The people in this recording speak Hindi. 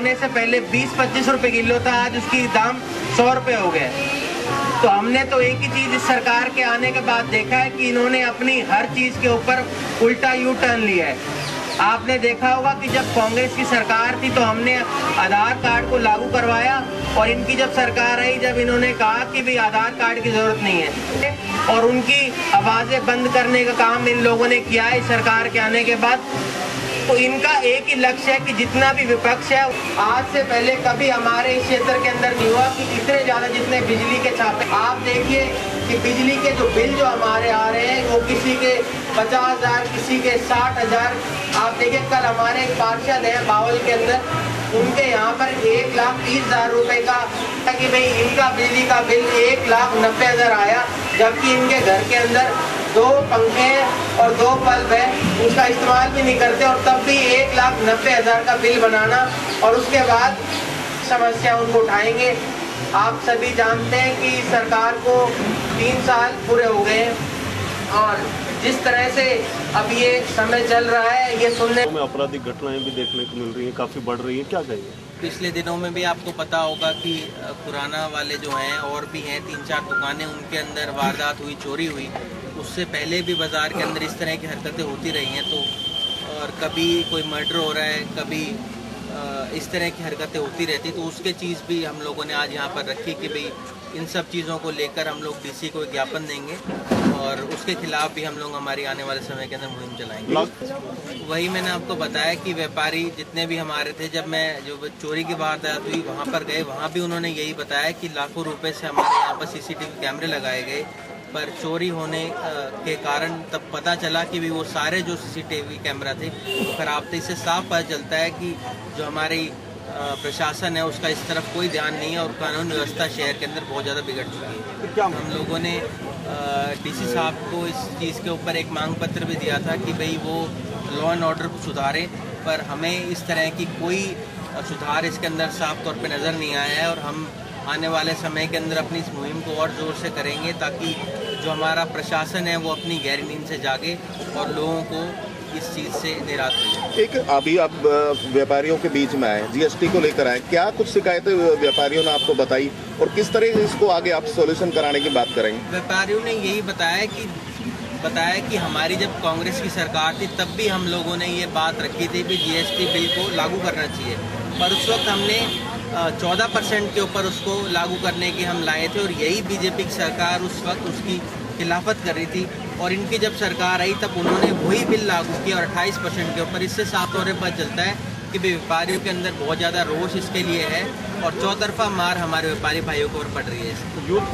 लगने से पहले 20-25 रुपए किलो था, आज उसकी दाम 100 रुपए हो गए। तो हमने तो एक ही चीज इस सरकार के आने के बाद देखा है कि इन्होंने अपनी हर चीज के ऊपर उल्टा यू टर्न लिया है। आपने देखा होगा कि जब कांग्रेस की सरकार थी तो हमने आधार कार्ड को लागू करवाया, और इनकी जब सरकार आई, जब इन्होंने कहा कि भाई आधार कार्ड की जरूरत नहीं है, और उनकी आवाजें बंद करने का काम इन लोगों ने किया है सरकार के आने के बाद। तो इनका एक ही लक्ष्य है कि जितना भी विपक्ष है, आज से पहले कभी हमारे इस क्षेत्र के अंदर नहीं हुआ कि इतने ज्यादा जितने बिजली के छापे। आप देखिए कि बिजली के जो बिल जो हमारे आ रहे हैं वो किसी के 50,000, किसी के 60,000। आप देखिए कल हमारे एक पार्षद है बावल के अंदर, उनके यहाँ पर 1,30,000 रुपए का कि भाई इनका बिजली का बिल 1,90,000 आया, जबकि इनके घर के अंदर 2 पंखे और 2 बल्ब है, उसका इस्तेमाल भी नहीं करते, और तब भी 1,90,000 का बिल बनाना, और उसके बाद समस्या उनको उठाएंगे। आप सभी जानते हैं कि सरकार को 3 साल पूरे हो गए हैं, और जिस तरह से अब ये समय चल रहा है, ये सुनने में आपराधिक घटनाएं भी देखने को मिल रही हैं, काफ़ी बढ़ रही हैं, क्या कहिए? पिछले दिनों में भी आपको पता होगा कि खुराना वाले जो हैं और भी हैं 3-4 दुकानें, उनके अंदर वारदात हुई, चोरी हुई। उससे पहले भी बाज़ार के अंदर इस तरह की हरकतें होती रही हैं। तो और कभी कोई मर्डर हो रहा है, कभी इस तरह की हरकतें होती रहती, तो उसके चीज़ भी हम लोगों ने आज यहाँ पर रखी कि भाई इन सब चीज़ों को लेकर हम लोग डीसी को ज्ञापन देंगे, और उसके खिलाफ भी हम लोग हमारी आने वाले समय के अंदर मुहिम चलाएंगे। वही मैंने आपको बताया कि व्यापारी जितने भी हमारे थे, जब मैं जो चोरी की वारदात हुई वहाँ पर गए, वहाँ भी उन्होंने यही बताया कि लाखों रुपए से हमारे यहाँ पर CCTV कैमरे लगाए गए, पर चोरी होने के कारण तब पता चला कि भी वो सारे जो CCTV कैमरा थे वो खराब थे। इससे साफ पता चलता है कि जो हमारी प्रशासन है उसका इस तरफ कोई ध्यान नहीं है, और कानून व्यवस्था शहर के अंदर बहुत ज़्यादा बिगड़ चुकी है। हम लोगों ने DC साहब को इस चीज़ के ऊपर एक मांग पत्र भी दिया था कि भाई वो लॉ एंड ऑर्डर को सुधारें, पर हमें इस तरह की कोई सुधार इसके अंदर साफ तौर पे नज़र नहीं आया है। और हम आने वाले समय के अंदर अपनी इस मुहिम को और ज़ोर से करेंगे, ताकि जो हमारा प्रशासन है वो अपनी गहरी नींद से जागे और लोगों को इस चीज़ से निराश हो जाए। एक अभी आप व्यापारियों के बीच में आए, GST को लेकर आए, क्या कुछ शिकायतें व्यापारियों ने आपको बताई, और किस तरह इसको आगे आप सॉल्यूशन कराने की बात करेंगे? व्यापारियों ने यही बताया कि हमारी जब कांग्रेस की सरकार थी तब भी हम लोगों ने ये बात रखी थी कि GST बिल को लागू करना चाहिए, पर उस वक्त हमने 14% के ऊपर उसको लागू करने की हम लाए थे, और यही BJP की सरकार उस वक्त उसकी खिलाफत कर रही थी। और इनकी जब सरकार आई तब उन्होंने वही बिल लागू किया, और 28% के ऊपर। इससे साफ तौर पर पता चलता है कि व्यापारियों के अंदर बहुत ज़्यादा रोष इसके लिए है, और चौतरफा मार हमारे व्यापारी भाइयों को पड़ रही है।